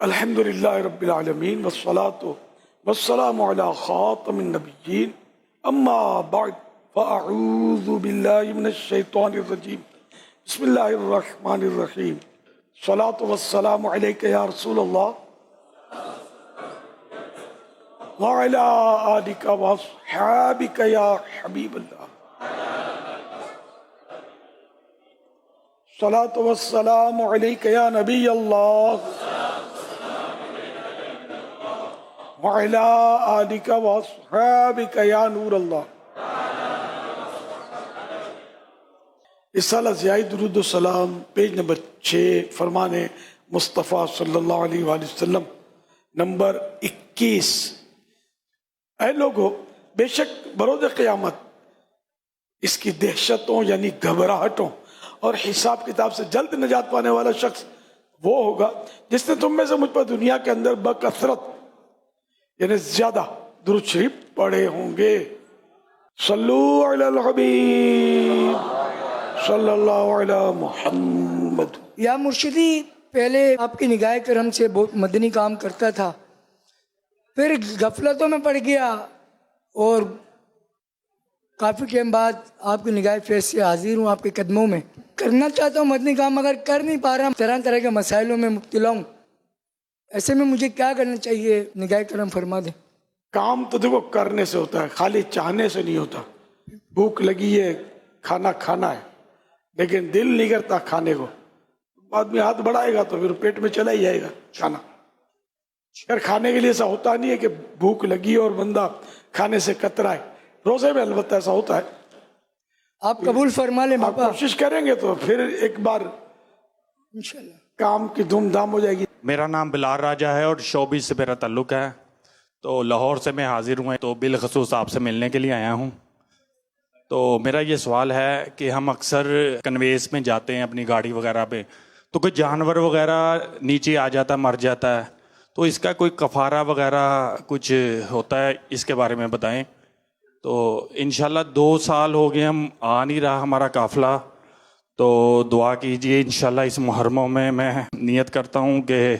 الحمد للہ رب العالمین والصلاة والسلام علی خاتم النبیین اما بعد فاعوذ باللہ من الشیطان الرجیم بسم اللہ الرحمن الرحیم الصلاة والسلام علیک یا رسول اللہ وعلی آلک واصحابک یا حبیب اللہ الصلاة والسلام علیک یا نبی اللہ وعلی آلک واصحابک یا نور اللہ۔ اس سالہ ضیائی درود و سلام پیج نمبر 6 فرمان مصطفیٰ صلی اللہ علیہ وآلہ وسلم نمبر 21۔ اے لوگو، بے شک بروز قیامت اس کی دہشتوں یعنی گھبراہٹوں اور حساب کتاب سے جلد نجات پانے والا شخص وہ ہوگا جس نے تم میں سے مجھ پر دنیا کے اندر بکثرت یعنی زیادہ درود شریف پڑھے ہوں گے۔ صلو علی الحبیب صلی اللہ علی محمد۔ یا مرشدی، پہلے آپ کی نگاہ کرم سے بہت مدنی کام کرتا تھا، پھر غفلتوں میں پڑ گیا اور کافی ٹائم بعد آپ کی نگاہ فیض سے حاضر ہوں آپ کے قدموں میں۔ کرنا چاہتا ہوں مدنی کام مگر کر نہیں پا رہا، طرح طرح کے مسائلوں میں مبتلا ہوں، ایسے میں مجھے کیا کرنا چاہیے؟ نگاہ کرم فرما دیں۔ کام تو دیکھو کرنے سے ہوتا ہے، خالی چاہنے سے نہیں ہوتا۔ بھوک لگی ہے، کھانا کھانا ہے لیکن دل نہیں کرتا کھانے کو، آدمی ہاتھ بڑھائے گا تو پھر پیٹ میں چلا ہی جائے گا کھانا۔ اگر کھانے کے لیے ایسا ہوتا نہیں ہے کہ بھوک لگی اور بندہ کھانے سے کترائے، روزے میں البتہ ایسا ہوتا ہے۔ آپ قبول فرما لیں آپ باپا، کوشش کریں گے تو پھر ایک بار انشاءاللہ کام کی دھوم دھام ہو جائے گی۔ میرا نام بلال راجہ ہے اور شوبی سے میرا تعلق ہے، تو لاہور سے میں حاضر ہوں، تو بالخصوص آپ سے ملنے کے لیے آیا ہوں۔ تو میرا یہ سوال ہے کہ ہم اکثر کنویز میں جاتے ہیں اپنی گاڑی وغیرہ پہ، تو کوئی جانور وغیرہ نیچے آ جاتا ہے، مر جاتا ہے، تو اس کا کوئی کفارہ وغیرہ کچھ ہوتا ہے؟ اس کے بارے میں بتائیں۔ تو انشاءاللہ 2 سال ہو گئے ہم آ نہیں رہا ہمارا قافلہ، تو دعا کیجئے انشاءاللہ اس محرموں میں نیت کرتا ہوں کہ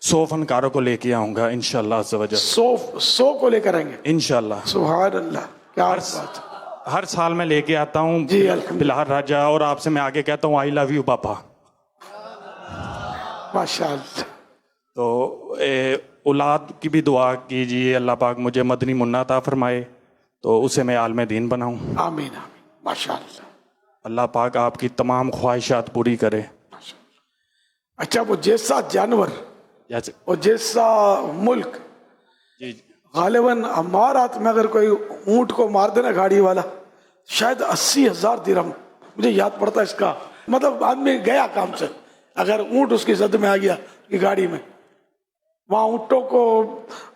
100 فنکاروں کو لے کے آؤں گا انشاءاللہ عز و جل۔ 100 کو لے کر آئیں گے انشاءاللہ سبحان اللہ، کیا بات۔ ہر سال میں لے کے آتا ہوں جی الحمدللہ، بلال راجہ، اور آپ سے میں آگے کہتا ہوں آئی لو یو پاپا۔ ماشاء اللہ۔ تو اولاد کی بھی دعا کیجئے، اللہ پاک مجھے مدنی منہ عطا فرمائے تو اسے میں عالم دین بناؤں۔ آمین آمین، ماشاء اللہ۔ اللہ پاک آپ کی تمام خواہشات پوری کرے۔ اچھا، وہ جیسا جانور جیسے اور جیسا ملک، جی غالباً ہمارے ہاتھ میں اگر کوئی اونٹ کو مار دینا گاڑی والا، شاید 80,000 درہم، مجھے یاد پڑتا ہے اس کا، مطلب آدمی گیا کام سے اگر اونٹ اس کی زد میں آ گیا کہ گاڑی میں، وہاں اونٹوں کو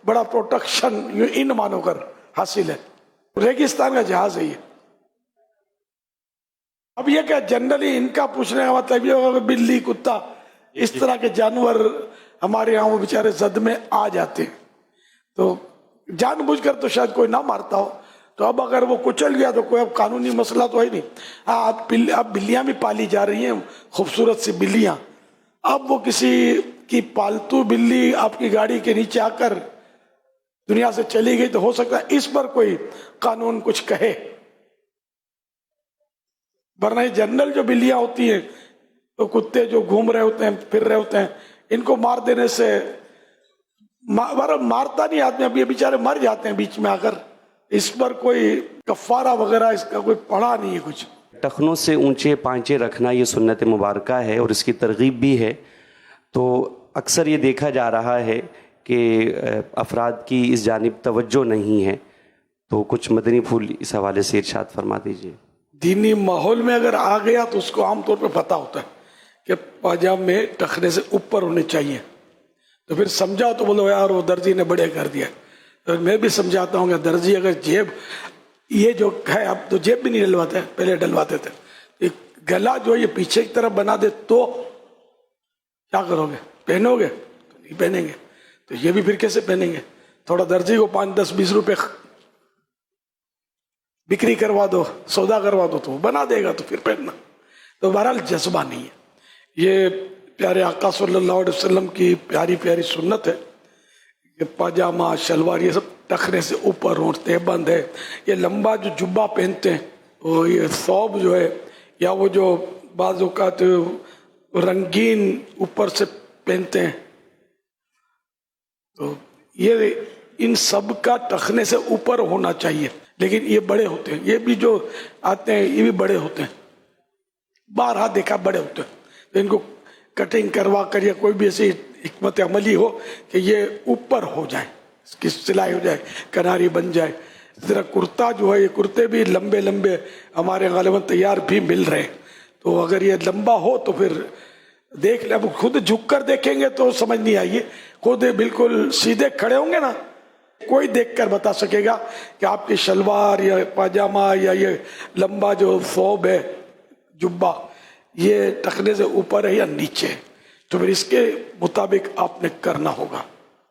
بڑا پروٹیکشن ان مانو کر حاصل ہے۔ ریگستان کا جہاز ہے یہ۔ اب یہ کہ جنرلی ان کا پوچھنے کا مطلب یہ ہوگا کہ بلی، کتا، اس طرح کے جانور ہمارے یہاں وہ بیچارے زد میں آ جاتے ہیں، تو جان بوجھ کر تو شاید کوئی نہ مارتا ہو، تو اب اگر وہ کچل گیا تو کوئی اب قانونی مسئلہ تو ہے نہیں۔ ہاں، اب بلیاں بھی پالی جا رہی ہیں، خوبصورت سی بلیاں۔ اب وہ کسی کی پالتو بلی آپ کی گاڑی کے نیچے آ کر دنیا سے چلی گئی تو ہو سکتا ہے اس پر کوئی قانون کچھ کہے، ورنہ جنرل جو بلیاں ہوتی ہیں، تو کتے جو گھوم رہے ہوتے ہیں، پھر رہے ہوتے ہیں، ان کو مار دینے سے مارتا نہیں آدمی، اب یہ بیچارے مر جاتے ہیں بیچ میں آ کر، اس پر کوئی کفارہ وغیرہ اس کا کوئی پڑا نہیں ہے کچھ۔ ٹخنوں سے اونچے پانچے رکھنا یہ سنت مبارکہ ہے اور اس کی ترغیب بھی ہے۔ تو اکثر یہ دیکھا جا رہا ہے کہ افراد کی اس جانب توجہ نہیں ہے، تو کچھ مدنی پھول اس حوالے سے ارشاد فرما دیجیے۔ دینی ماحول میں اگر آ گیا تو اس کو عام طور پہ پتہ ہوتا ہے کہ پاجامے ٹخنے سے اوپر ہونے چاہیے، تو پھر سمجھاؤ تو بولو یار وہ درزی نے بڑے کر دیا۔ تو میں بھی سمجھاتا ہوں کہ درزی اگر جیب یہ جو ہے، اب تو جیب بھی نہیں ڈلواتے، پہلے ڈلواتے تھے، گلا جو ہے یہ پیچھے کی طرف بنا دے تو کیا کرو گے؟ پہنو گے؟ تو نہیں پہنیں گے، تو یہ بھی پھر کیسے پہنیں گے؟ تھوڑا درزی کو 5, 10, 20 روپے بکری کروا دو، سودا کروا دو تو وہ بنا دے گا، تو پھر پہننا۔ تو بہرحال جذبہ نہیں ہے، یہ پیارے آقا صلی اللہ علیہ وسلم کی پیاری پیاری سنت ہے کہ پاجامہ شلوار یہ سب ٹخنے سے اوپر ہوں، تہبند ہے، یہ لمبا جو جبہ پہنتے ہیں، وہ یہ ثوب جو ہے، یا وہ جو بعض اوقات رنگین اوپر سے پہنتے ہیں، تو یہ ان سب کا ٹخنے سے اوپر ہونا چاہیے. لیکن یہ بڑے ہوتے ہیں، یہ بھی جو آتے ہیں یہ بھی بڑے ہوتے ہیں، بارہا دیکھا بڑے ہوتے ہیں. تو ان کو کٹنگ کروا کر یا کوئی بھی ایسی حکمت عملی ہو کہ یہ اوپر ہو جائے، اس کی سلائی ہو جائے، کناری بن جائے. اس طرح کرتا جو ہے، یہ کرتے بھی لمبے لمبے ہمارے غالباً تیار بھی مل رہے ہیں. تو اگر یہ لمبا ہو تو پھر دیکھ لیں. اب خود جھک کر دیکھیں گے تو سمجھ نہیں آئیے، خود بالکل سیدھے کھڑے ہوں گے نا، کوئی دیکھ کر بتا سکے گا کہ آپ کی شلوار یا پاجامہ یا یہ لمبا جو ثوب ہے، جبہ، یہ ٹخنے سے اوپر ہے یا نیچے ہے. تو پھر اس کے مطابق آپ نے کرنا ہوگا،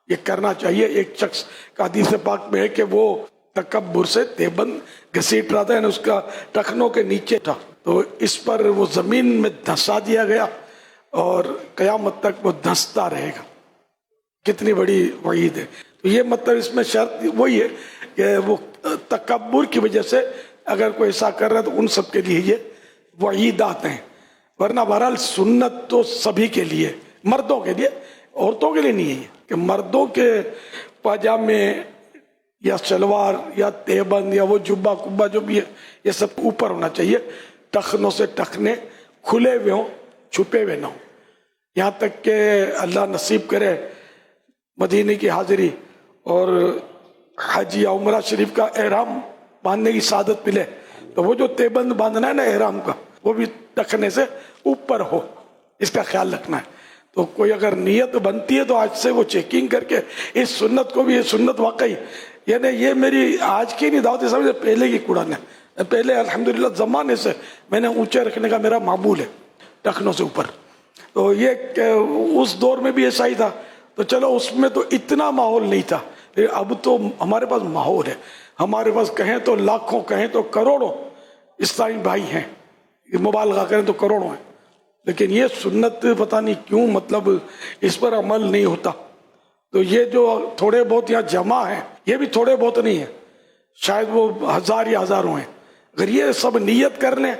یہ کرنا چاہیے. ایک شخص کا حدیث پاک میں ہے کہ وہ تکبر سے تہبند گھسیٹ رہا تھا، یعنی اس کا ٹخنوں کے نیچے تھا، تو اس پر وہ زمین میں دھنسا دیا گیا اور قیامت تک وہ دھنستا رہے گا. کتنی بڑی وعید ہے. تو یہ مطلب اس میں شرط وہی ہے کہ وہ تکبر کی وجہ سے اگر کوئی ایسا کر رہا ہے تو ان سب کے لیے یہ وعیدات ہیں. ورنہ بہرحال سنت تو سبھی کے لیے، مردوں کے لیے، عورتوں کے لیے نہیں ہے یہ کہ مردوں کے پاجامے یا شلوار یا تہبند یا وہ جبہ کبا جو بھی ہے یہ سب اوپر ہونا چاہیے. ٹخنوں سے ٹخنے کھلے ہوئے ہوں، چھپے ہوئے نہ ہوں. یہاں تک کہ اللہ نصیب کرے مدینے کی حاضری اور حج یا عمرہ شریف کا احرام باندھنے کی سعادت ملے تو وہ جو تہبند باندھنا ہے نا احرام کا، وہ بھی ٹخنے سے اوپر ہو، اس کا خیال رکھنا ہے. تو کوئی اگر نیت بنتی ہے تو آج سے وہ چیکنگ کر کے اس سنت کو بھی، یہ سنت واقعی یعنی یہ میری آج کی نہیں دعوت اسلامی سے پہلے کی قرآن ہے. پہلے الحمدللہ زمانے سے میں نے اونچے رکھنے کا میرا معمول ہے ٹخنوں سے اوپر. تو یہ کہ اس دور میں بھی ایسا ہی تھا، تو چلو اس میں تو اتنا ماحول نہیں تھا. اب تو ہمارے پاس ماحول ہے، ہمارے پاس کہیں تو لاکھوں کہیں تو کروڑوں اسلامی بھائی ہیں، مبالغہ کریں تو کروڑوں ہیں. لیکن یہ سنت پتہ نہیں کیوں مطلب اس پر عمل نہیں ہوتا. تو یہ جو تھوڑے بہت یہاں جمع ہیں یہ بھی تھوڑے بہت نہیں ہیں، شاید وہ ہزار یا ہزاروں ہیں. اگر یہ سب نیت کر لیں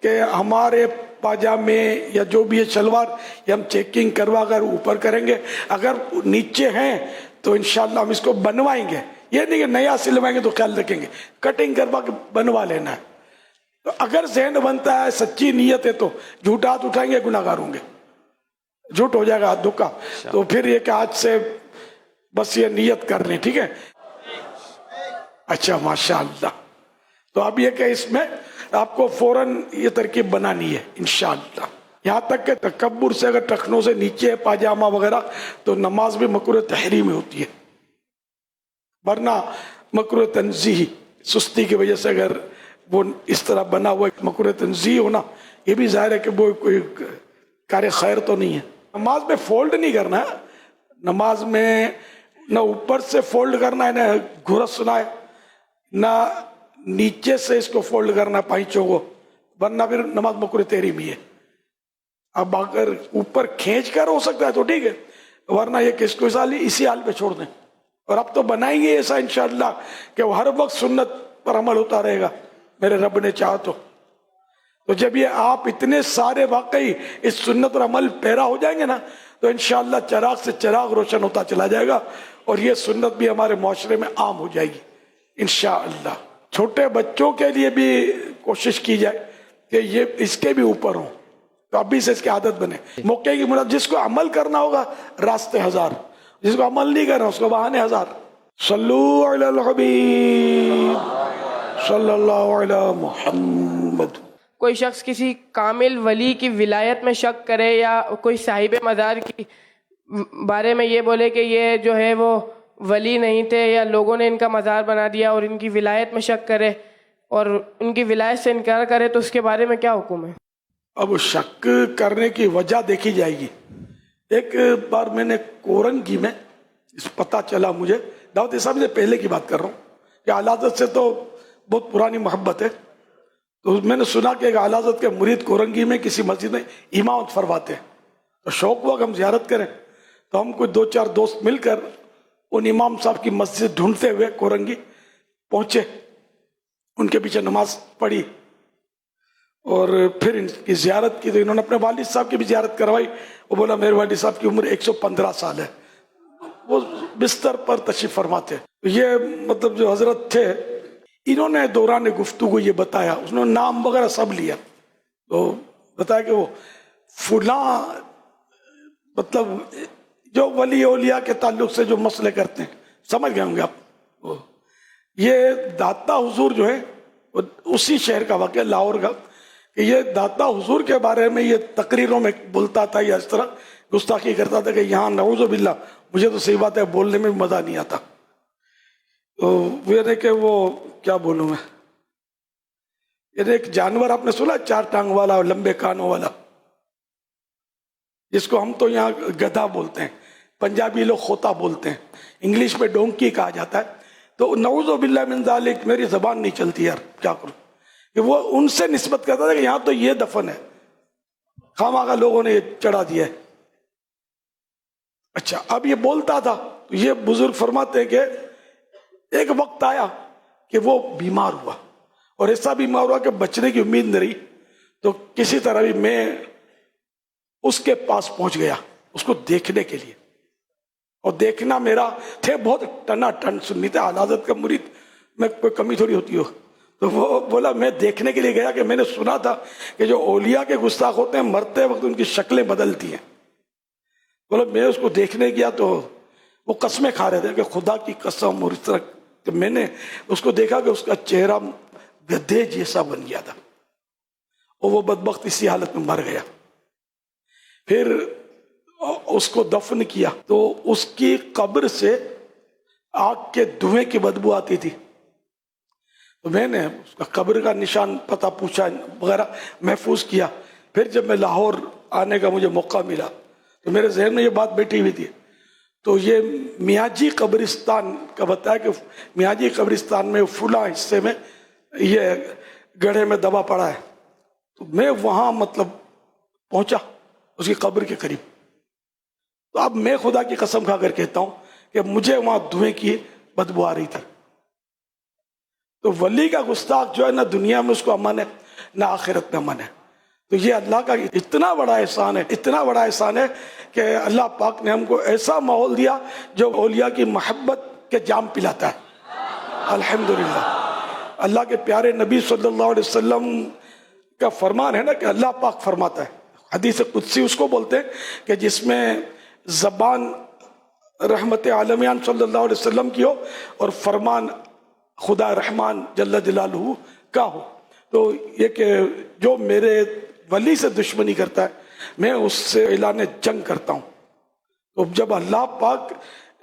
کہ ہمارے پاجامے یا جو بھی ہے شلوار یہ ہم چیکنگ کروا کر اوپر کریں گے، اگر نیچے ہیں تو انشاءاللہ ہم اس کو بنوائیں گے. یہ نہیں کہ نیا سلوائیں گے تو خیال رکھیں گے، کٹنگ کروا کے بنوا لینا ہے. تو اگر ذہن بنتا ہے، سچی نیت ہے تو جھوٹ ہاتھ اٹھائیں گے گناہگار ہوں گے، جھوٹ ہو جائے گا ہاتھ دھوکا. تو پھر یہ کہ آج سے بس یہ نیت کر لیں، ٹھیک ہے. اچھا ماشاءاللہ. تو اب یہ کہ اس میں آپ کو فوراً یہ ترکیب بنانی ہے انشاءاللہ. یہاں تک کہ تکبر سے اگر ٹخنوں سے نیچے پاجامہ وغیرہ تو نماز بھی مکروہ تحریمی ہوتی ہے. ورنہ مکروہ تنزیہی، سستی کی وجہ سے اگر وہ اس طرح بنا ہوا مکروہ تنزیہی ہونا، یہ بھی ظاہر ہے کہ وہ کوئی کار خیر تو نہیں ہے. نماز میں فولڈ نہیں کرنا ہے، نماز میں نہ اوپر سے فولڈ کرنا ہے، نہ گھرسنا ہے، نہ نیچے سے اس کو فولڈ کرنا پائچوں کو، ورنہ پھر نماز مکروہ تحریمی ہے. اب اگر اوپر کھینچ کر ہو سکتا ہے تو ٹھیک ہے، ورنہ یہ کہ اس کو اسی حال پہ چھوڑ دیں. اور اب تو بنائیں گے ایسا انشاءاللہ کہ وہ ہر وقت سنت پر عمل ہوتا رہے گا میرے رب نے چاہا تو. تو جب یہ آپ اتنے سارے واقعی اس سنت پر عمل پیرا ہو جائیں گے نا تو انشاءاللہ چراغ سے چراغ روشن ہوتا چلا جائے گا اور یہ سنت بھی ہمارے معاشرے میں عام ہو جائے گی انشاءاللہ. چھوٹے بچوں کے لیے بھی کوشش کی جائے کہ یہ اس کے بھی اوپر ہوں، تو ابھی سے اس کی عادت بنے. موقع کی مناسبت جس کو عمل کرنا ہوگا راستے ہزار، جس کو عمل نہیں کرنا اس کو بہانے ہزار. صلو علی الحبیب صلی اللہ علی محمد. کوئی شخص کسی کامل ولی کی ولایت میں شک کرے یا کوئی صاحب مزار کی بارے میں یہ بولے کہ یہ جو ہے وہ ولی نہیں تھے یا لوگوں نے ان کا مزار بنا دیا، اور ان کی ولایت میں شک کرے اور ان کی ولایت سے انکار کرے، تو اس کے بارے میں کیا حکم ہے؟ اب شک کرنے کی وجہ دیکھی جائے گی. ایک بار میں نے کورنگی میں پتہ چلا مجھے، دعوت اسلامی سے پہلے کی بات کر رہا ہوں کہ اعلیٰ حضرت سے تو بہت پرانی محبت ہے، تو میں نے سنا کہ ایک اعلیٰ حضرت کے مرید کورنگی میں کسی مسجد میں امامت فرماتے ہیں. تو شوق ہوا کہ ہم زیارت کریں، تو ہم کوئی 2-4 دوست مل کر ان امام صاحب کی مسجد ڈھونڈتے ہوئے کورنگی پہنچے، ان کے پیچھے نماز پڑھی اور پھر ان کی زیارت کی. تو انہوں نے اپنے والد صاحب کی بھی زیارت کروائی. وہ بولا میرے والد صاحب کی عمر 115 سال ہے، وہ بستر پر تشریف فرما تھے. یہ مطلب جو حضرت تھے انہوں نے دوران گفتگو یہ بتایا، اس نے نام وغیرہ سب لیا، تو بتایا کہ وہ فلاں مطلب جو ولی اولیاء کے تعلق سے جو مسئلے کرتے ہیں، سمجھ گئے ہوں گے آپ. یہ داتا حضور جو ہے اسی شہر کا واقعہ، لاہور کا، کہ یہ داتا حضور کے بارے میں یہ تقریروں میں بولتا تھا یا اس طرح گستاخی کرتا تھا کہ یہاں نعوذ باللہ، مجھے تو صحیح بات ہے بولنے میں مزہ نہیں آتا. تو وہ کہ وہ کیا بولوں میں، ایک جانور آپ نے سنا 4 ٹانگ والا اور لمبے کانوں والا، جس کو ہم تو یہاں گدھا بولتے ہیں، پنجابی لوگ خوتا بولتے ہیں، انگلش میں ڈونکی کہا جاتا ہے. تو نعوذ باللہ من ذالک، میری زبان نہیں چلتی یار کیا کروں، کہ وہ ان سے نسبت کرتا تھا کہ یہاں تو یہ دفن ہے، خواہ لوگوں نے یہ چڑھا دیا ہے. اچھا اب یہ بولتا تھا تو یہ بزرگ فرماتے ہیں کہ ایک وقت آیا کہ وہ بیمار ہوا، اور ایسا بیمار ہوا کہ بچنے کی امید نہ رہی. تو کسی طرح بھی میں اس کے پاس پہنچ گیا اس کو دیکھنے کے لیے، اور دیکھنا میرا تھے بہت ٹنا ٹن سنی تھے، اعلی حضرت کا مرید میں کوئی کمی تھوڑی ہوتی ہو. تو وہ بولا میں دیکھنے کے لیے گیا کہ میں نے سنا تھا کہ جو اولیاء کے گستاخ ہوتے ہیں مرتے وقت ان کی شکلیں بدلتی ہیں. بولا میں اس کو دیکھنے گیا تو وہ قسمیں کھا رہے تھے کہ خدا کی قسم، اور اس طرح کہ میں نے اس کو دیکھا کہ اس کا چہرہ گدھے جیسا بن گیا تھا، اور وہ بدبخت اسی حالت میں مر گیا. پھر اس کو دفن کیا تو اس کی قبر سے آگ کے دھوئیں کی بدبو آتی تھی. تو میں نے اس کا قبر کا نشان پتہ پوچھا وغیرہ محفوظ کیا. پھر جب میں لاہور آنے کا مجھے موقع ملا تو میرے ذہن میں یہ بات بیٹھی ہوئی تھی. تو یہ میاں جی قبرستان کا بتایا کہ میاں جی قبرستان میں فلاں حصے میں یہ گڑھے میں دبا پڑا ہے. تو میں وہاں مطلب پہنچا اس کی قبر کے قریب. تو اب میں خدا کی قسم کھا کر کہتا ہوں کہ مجھے وہاں دھوئیں کی بدبو آ رہی تھی. تو ولی کا گستاخ جو ہے نہ دنیا میں اس کو امن ہے نہ آخرت میں امن ہے. تو یہ اللہ کا اتنا بڑا احسان ہے، اتنا بڑا احسان ہے کہ اللہ پاک نے ہم کو ایسا ماحول دیا جو اولیاء کی محبت کے جام پلاتا ہے. الحمدللہ. اللہ کے پیارے نبی صلی اللہ علیہ وسلم کا فرمان ہے نا کہ اللہ پاک فرماتا ہے، حدیث قدسی اس کو بولتے ہیں کہ جس میں زبان رحمت عالمیان صلی اللہ علیہ وسلم کی ہو اور فرمان خدا رحمان جل جلالہ کا ہو. تو یہ کہ جو میرے ولی سے دشمنی کرتا ہے میں اس سے اعلان جنگ کرتا ہوں. تو جب اللہ پاک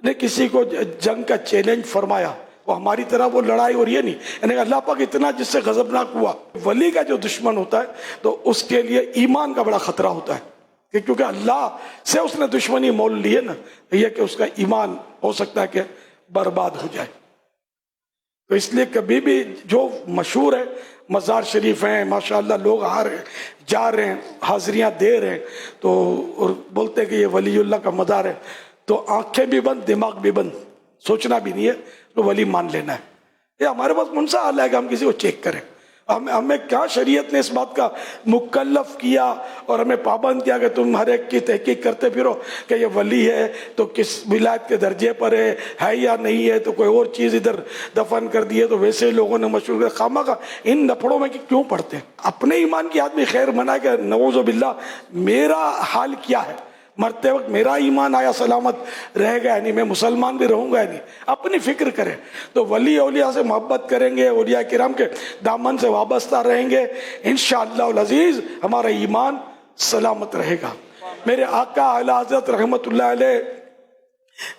نے کسی کو جنگ کا چیلنج فرمایا، وہ ہماری طرح وہ لڑائی اور یہ نہیں، یعنی اللہ پاک اتنا جس سے غضبناک ہوا. ولی کا جو دشمن ہوتا ہے تو اس کے لیے ایمان کا بڑا خطرہ ہوتا ہے، کیونکہ اللہ سے اس نے دشمنی مول لی ہے نا، یہ کہ اس کا ایمان ہو سکتا ہے کہ برباد ہو جائے. تو اس لیے کبھی بھی جو مشہور ہے مزار شریف ہیں ماشاءاللہ، لوگ آ رہے ہیں جا رہے ہیں حاضریاں دے رہے ہیں، تو اور بولتے ہیں کہ یہ ولی اللہ کا مزار ہے، تو آنکھیں بھی بند دماغ بھی بند، سوچنا بھی نہیں ہے تو ولی مان لینا ہے. یہ ہمارے پاس کون سا حال ہے کہ ہم کسی کو چیک کریں؟ ہمیں کیا شریعت نے اس بات کا مکلف کیا اور ہمیں پابند کیا کہ تم ہر ایک کی تحقیق کرتے پھرو کہ یہ ولی ہے تو کس ولایت کے درجے پر ہے یا نہیں ہے، تو کوئی اور چیز ادھر دفن کر دی ہے تو ویسے لوگوں نے مشہور کر خامہ کا ان نفڑوں میں کیوں پڑھتے ہیں؟ اپنے ایمان کی آدمی خیر منا کہ نعوذ باللہ میرا حال کیا ہے، مرتے وقت میرا ایمان آیا سلامت رہ گیا نہیں، میں مسلمان بھی رہوں گا نہیں، اپنی فکر کریں. تو ولی اولیاء سے محبت کریں گے، اولیاء کرام کے دامن سے وابستہ رہیں گے، انشاءاللہ العزیز ہمارا ایمان سلامت رہے گا. میرے آقا اعلی حضرت رحمت اللہ علیہ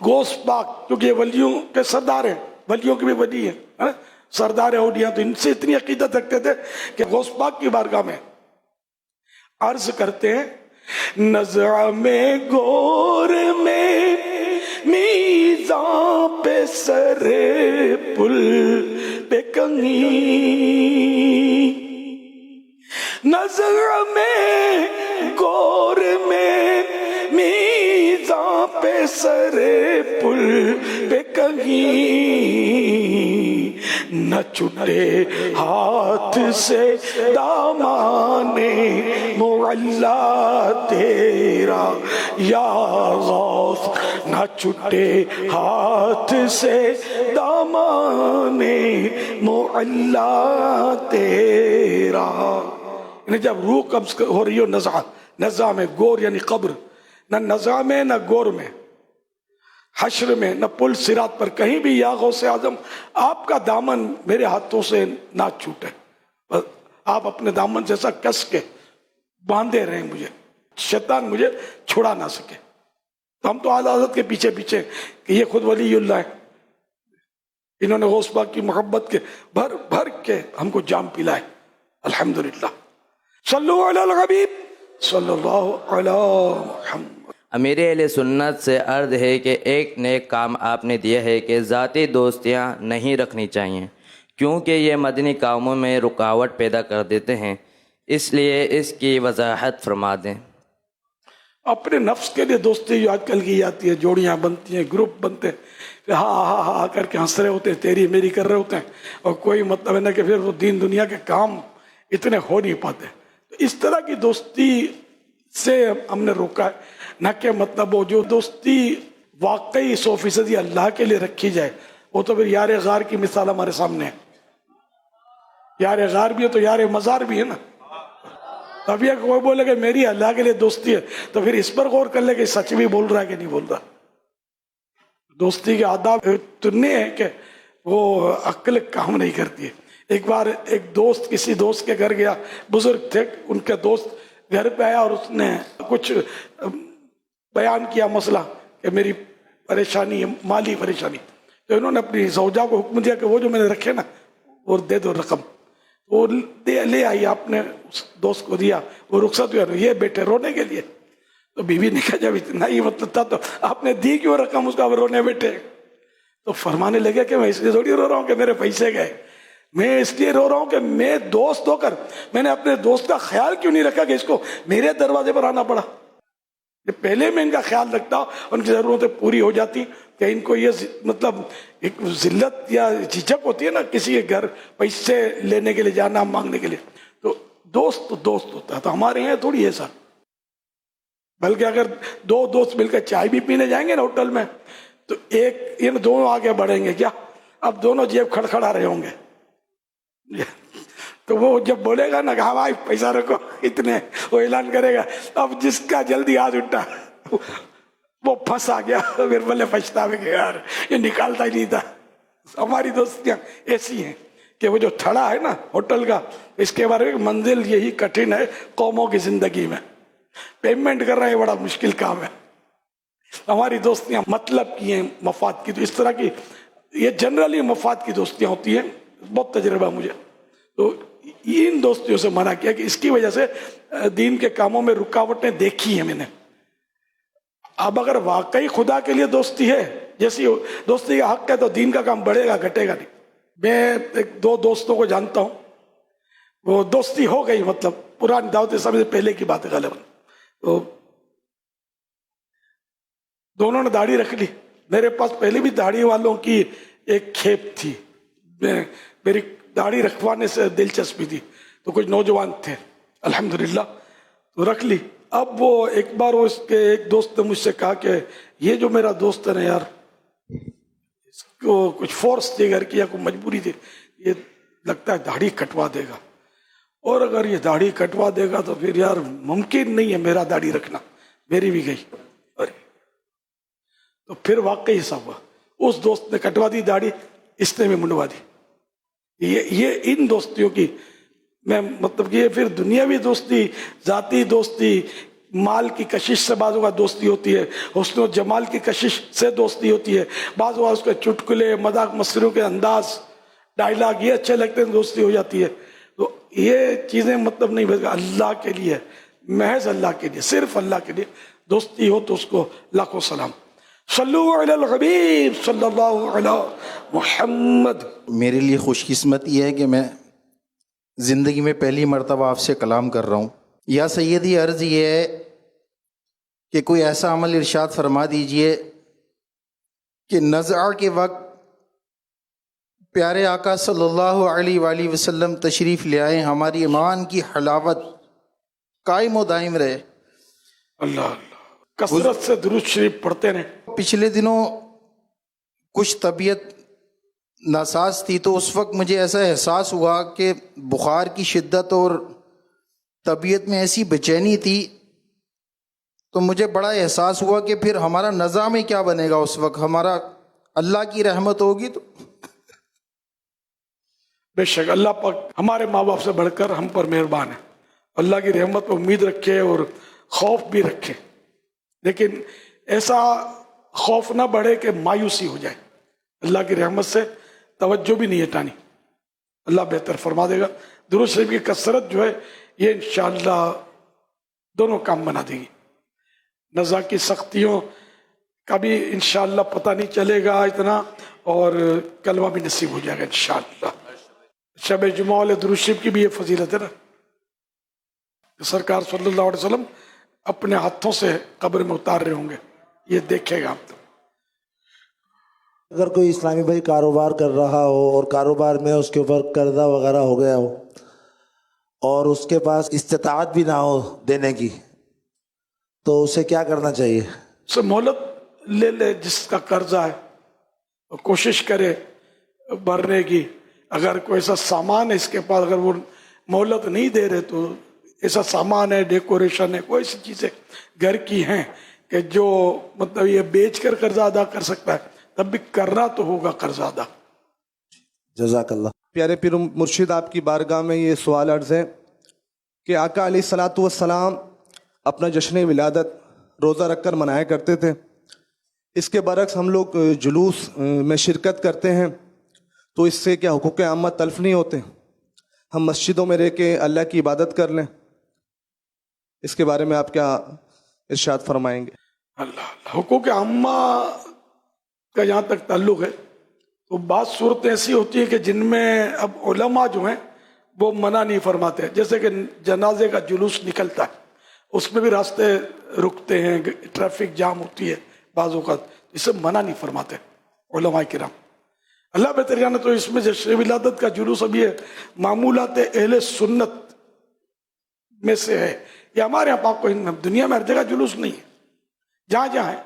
غوث پاک، کیونکہ یہ ولیوں کے سردار ہیں، ولیوں کے بھی ولی ہیں، سردار اولیاء، تو ان سے اتنی عقیدت رکھتے تھے کہ غوث پاک کی بارگاہ میں عرض کرتے ہیں، نظر میں گور میں میزاں پہ سر پل پہ کنگھی، نظر میں گور میں سرے پل پہ کہیں نہ چھٹے ہاتھ سے دامان معلا تیرا یا غوث، نہ چھٹے ہاتھ سے دامان معلا تیرا. یعنی جب روح قبض ہو رہی ہو، نزع میں، گور یعنی قبر، نہ نزع میں نہ گور میں، حشر میں نہ پل صراط پر، کہیں بھی یا غوث اعظم آپ کا دامن میرے ہاتھوں سے نہ چھوٹے، بس آپ اپنے دامن جیسا کس کے باندھے رہیں مجھے، شیطان مجھے چھڑا نہ سکے. تو ہم تو اعلیٰ حضرت کے پیچھے پیچھے کہ یہ خود ولی اللہ ہے، انہوں نے غوث پاک کی محبت کے بھر بھر کے ہم کو جام پلائے. الحمدللہ. صلو علی الحبیب صلی اللہ علی محمد. امیر اہل سنت سے عرض ہے کہ ایک نیک کام آپ نے دیا ہے کہ ذاتی دوستیاں نہیں رکھنی چاہیے، کیونکہ یہ مدنی کاموں میں رکاوٹ پیدا کر دیتے ہیں، اس لیے اس کی وضاحت فرما دیں. اپنے نفس کے لیے دوستی جو آج کل کی جاتی ہے، جوڑیاں بنتی ہیں، گروپ بنتے ہیں، ہاں ہاں ہاں کر کے ہنس رہے ہوتے ہیں، تیری میری کر رہے ہوتے ہیں، اور کوئی مطلب ہے نا کہ پھر وہ دین دنیا کے کام اتنے ہو نہیں پاتے. تو اس طرح کی دوستی سے ہم نے روکا ہے، نہ کہ مطلب وہ جو دوستی واقعی 100% اللہ کے لیے رکھی جائے، وہ تو پھر یار غار کی مثال ہمارے سامنے ہے. یار غار بھی ہے تو یار مزار بھی ہے نا. اب یہ کوئی بولے کہ میری اللہ کے لیے دوستی ہے تو پھر اس پر غور کر لے کہ سچ بھی بول رہا ہے کہ نہیں بول رہا. دوستی کے آداب اتنے ہیں کہ وہ عقل کام نہیں کرتی ہے. ایک بار ایک دوست کسی دوست کے گھر گیا، بزرگ تھے، ان کے دوست گھر پہ آیا اور اس نے کچھ بیان کیا مسئلہ کہ میری پریشانی ہے، مالی پریشانی. تو انہوں نے اپنی زوجہ کو حکم دیا کہ وہ جو میں نے رکھے نا وہ دے دو رقم. وہ لے آئی، آپ نے اس دوست کو دیا، وہ رخصت ہوا، یہ بیٹھے رونے کے لیے. تو بیوی نے کہا جب اتنا ہی مطلب تھا تو آپ نے دی کیوں رقم اس کا، وہ رونے بیٹھے. تو فرمانے لگے کہ میں اس لیے تھوڑی رو رہا ہوں کہ میرے پیسے گئے، میں اس لیے رو رہا ہوں کہ میں دوست ہو کر میں نے اپنے دوست کا خیال کیوں نہیں رکھا کہ اس کو میرے دروازے پر آنا پڑا. پہلے میں ان کا خیال رکھتا، ان کی ضرورتیں پوری ہو جاتی. کہ ان کو یہ مطلب ایک ذلت یا جھجک ہوتی ہے نا کسی کے گھر پیسے لینے کے لیے جانا، مانگنے کے لیے. تو دوست ہوتا ہے. تو ہمارے یہاں تھوڑی ایسا، بلکہ اگر دو دوست مل کر چائے بھی پینے جائیں گے نا ہوٹل میں تو ایک ان دونوں آگے بڑھیں گے، کیا اب دونوں جیب کھڑکھڑا رہے ہوں گے. تو وہ جب بولے گا نا کہ ہاں بھائی پیسہ رکھو اتنے، وہ اعلان کرے گا. اب جس کا جلدی ہاتھ اٹھا وہ پھنسا گیا، پھر بولے پچھتاوے کہ یار یہ نکالتا ہی نہیں تھا. ہماری دوستیاں ایسی ہیں کہ وہ جو تھڑا ہے نا ہوٹل کا، اس کے بارے میں منزل یہی کٹھن ہے قوموں کی زندگی میں. پیمنٹ کر رہے ہیں بڑا مشکل کام ہے. ہماری دوستیاں مطلب کی ہیں، مفاد کی. تو اس طرح کی یہ جنرلی مفاد کی دوستیاں ہوتی ہیں. بہت تجربہ مجھے. تو ان دوستیوں سے منع کیا کہ اس کی وجہ سے دین کے کاموں میں رکاوٹیں دیکھی ہیں میں نے. اب اگر واقعی خدا کے لیے دوستی ہے، جیسی دوستی کا حق ہے، تو دین کا کام بڑھے گا گھٹے گا نہیں. میں ایک دو دوستوں کو جانتا ہوں، وہ دوستی ہو گئی، مطلب پرانی دعوت اسلامی سے پہلے کی بات ہے غالباً. تو دونوں نے داڑھی رکھ لی. میرے پاس پہلے بھی داڑھی والوں کی ایک کھیپ تھی، میری داڑھی رکھوانے سے دلچسپی تھی. تو کچھ نوجوان تھے الحمدللہ، تو رکھ لی. اب وہ ایک بار اس کے ایک دوست نے مجھ سے کہا کہ یہ جو میرا دوست ہے نا یار، اس کو کچھ فورس تھی گھر کی یا کوئی مجبوری تھی، یہ لگتا ہے داڑھی کٹوا دے گا، اور اگر یہ داڑھی کٹوا دے گا تو پھر یار ممکن نہیں ہے میرا داڑھی رکھنا. میری بھی گئی. تو پھر واقعی ایسا ہوا، اس دوست نے کٹوا دی داڑھی، اس نے بھی منڈوا دی. یہ ان دوستیوں کی میں مطلب کہ یہ پھر دنیاوی دوستی، ذاتی دوستی، مال کی کشش سے بعض اوقات دوستی ہوتی ہے، حسن و جمال کی کشش سے دوستی ہوتی ہے، بعض اوقات اس کے چٹکلے، مذاق مسخروں کے انداز، ڈائلاگ یہ اچھے لگتے ہیں، دوستی ہو جاتی ہے. تو یہ چیزیں مطلب نہیں، بلکہ اللہ کے لیے، محض اللہ کے لیے، صرف اللہ کے لیے دوستی ہو تو اس کو لاکھوں سلام. صلو علی الحبیب صلی اللہ علی محمد. میرے لیے خوش قسمت یہ ہے کہ میں زندگی میں پہلی مرتبہ آپ سے کلام کر رہا ہوں. یا سیدی عرض یہ ہے کہ کوئی ایسا عمل ارشاد فرما دیجئے کہ نزع کے وقت پیارے آقا صلی اللہ علیہ وآلہ وسلم تشریف لے آئے، ہماری ایمان کی حلاوت قائم و دائم رہے۔ اللہ اللہ، کثرت سے درود شریف پڑھتے رہیں۔ پچھلے دنوں کچھ طبیعت ناساز تھی، تو اس وقت مجھے ایسا احساس ہوا کہ بخار کی شدت اور طبیعت میں ایسی بے چینی تھی، تو مجھے بڑا احساس ہوا کہ پھر ہمارا نظام میں کیا بنے گا۔ اس وقت ہمارا اللہ کی رحمت ہوگی تو بے شک اللہ پاک ہمارے ماں باپ سے بڑھ کر ہم پر مہربان ہے۔ اللہ کی رحمت پر امید رکھے اور خوف بھی رکھے، لیکن ایسا خوف نہ بڑھے کہ مایوسی ہو جائے۔ اللہ کی رحمت سے توجہ بھی نہیں ہٹانی، اللہ بہتر فرما دے گا۔ درود شریف کی کثرت جو ہے یہ انشاءاللہ دونوں کام بنا دے گی۔ نزا کی سختیوں کا بھی انشاءاللہ پتہ نہیں چلے گا اتنا، اور کلمہ بھی نصیب ہو جائے گا انشاءاللہ۔ شب جمعہ والے درود شریف کی بھی یہ فضیلت ہے نا، کہ سرکار صلی اللہ علیہ وسلم اپنے ہاتھوں سے قبر میں اتار رہے ہوں گے، یہ دیکھے گا آپ تو۔ اگر کوئی اسلامی بھائی کاروبار کر رہا ہو اور کاروبار میں اس کے اوپر قرضہ وغیرہ ہو گیا ہو اور اس کے پاس استطاعت بھی نہ ہو دینے کی، تو اسے کیا کرنا چاہیے؟ اسے مہلت لے لے، جس کا قرضہ ہے اور کوشش کرے بھرنے کی۔ اگر کوئی ایسا سامان ہے اس کے پاس، اگر وہ مہلت نہیں دے رہے، تو ایسا سامان ہے، ڈیکوریشن ہے، کوئی ایسی چیزیں گھر کی ہیں کہ جو مطلب یہ بیچ کر قرضہ ادا کر سکتا ہے، تب بھی کرنا تو ہوگا قرضہ ادا۔ جزاک اللہ۔ پیارے پیر مرشد، آپ کی بارگاہ میں یہ سوال عرض ہے کہ آقا علیہ الصلاۃ والسلام اپنا جشن ولادت روزہ رکھ کر منایا کرتے تھے، اس کے برعکس ہم لوگ جلوس میں شرکت کرتے ہیں، تو اس سے کیا حقوق عامہ تلف نہیں ہوتے؟ ہم مسجدوں میں رہ کے اللہ کی عبادت کر لیں، اس کے بارے میں آپ کیا ارشاد فرمائیں گے؟ اللہ، حقوق عامہ کا جہاں تک تعلق ہے تو بعض صورتیں ایسی ہوتی ہیں کہ جن میں اب علماء جو ہیں وہ منع نہیں فرماتے، جیسے کہ جنازے کا جلوس نکلتا ہے، اس میں بھی راستے رکتے ہیں، ٹریفک جام ہوتی ہے بعض اوقات، اسے منع نہیں فرماتے علماء کرام۔ اللہ بہتر جانے، تو اس میں جشن ولادت کا جلوس اب یہ معمولات اہل سنت میں سے ہے، یہ ہمارے یہاں پاک دنیا میں ہر جگہ جلوس نہیں ہے، جہاں جہاں ہے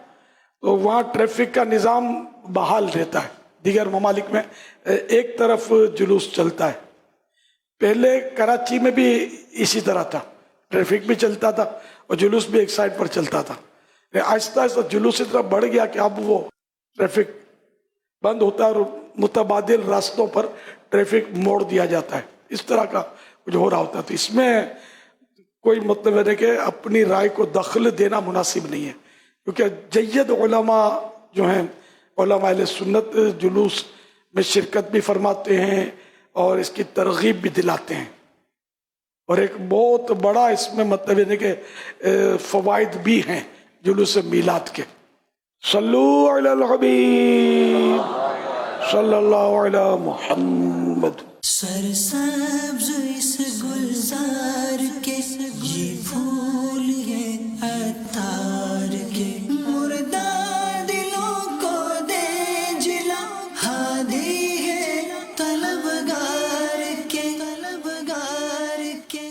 تو وہاں ٹریفک کا نظام بحال رہتا ہے۔ دیگر ممالک میں ایک طرف جلوس چلتا ہے، پہلے کراچی میں بھی اسی طرح تھا، ٹریفک بھی چلتا تھا اور جلوس بھی ایک سائڈ پر چلتا تھا، آہستہ آہستہ جلوس اس طرح بڑھ گیا کہ اب وہ ٹریفک بند ہوتا ہے اور متبادل راستوں پر ٹریفک موڑ دیا جاتا ہے، اس طرح کا کچھ ہو رہا ہوتا ہے۔ تو اس میں کوئی مطلب ہے کہ اپنی رائے کو دخل دینا مناسب نہیں ہے، کیونکہ جید علماء جو ہیں، علماء اہل سنت، جلوس میں شرکت بھی فرماتے ہیں اور اس کی ترغیب بھی دلاتے ہیں، اور ایک بہت بڑا اس میں مطلب ہے کہ فوائد بھی ہیں جلوس میلاد کے۔ صلو علی الحبیب صلی اللہ علی محمد۔ سرسبز اس گلزار کے یہ پھول ہیں عطار کے، مردہ دلوں کو دے جلا، ہادی ہے طلبگار کے، طلبگار کے۔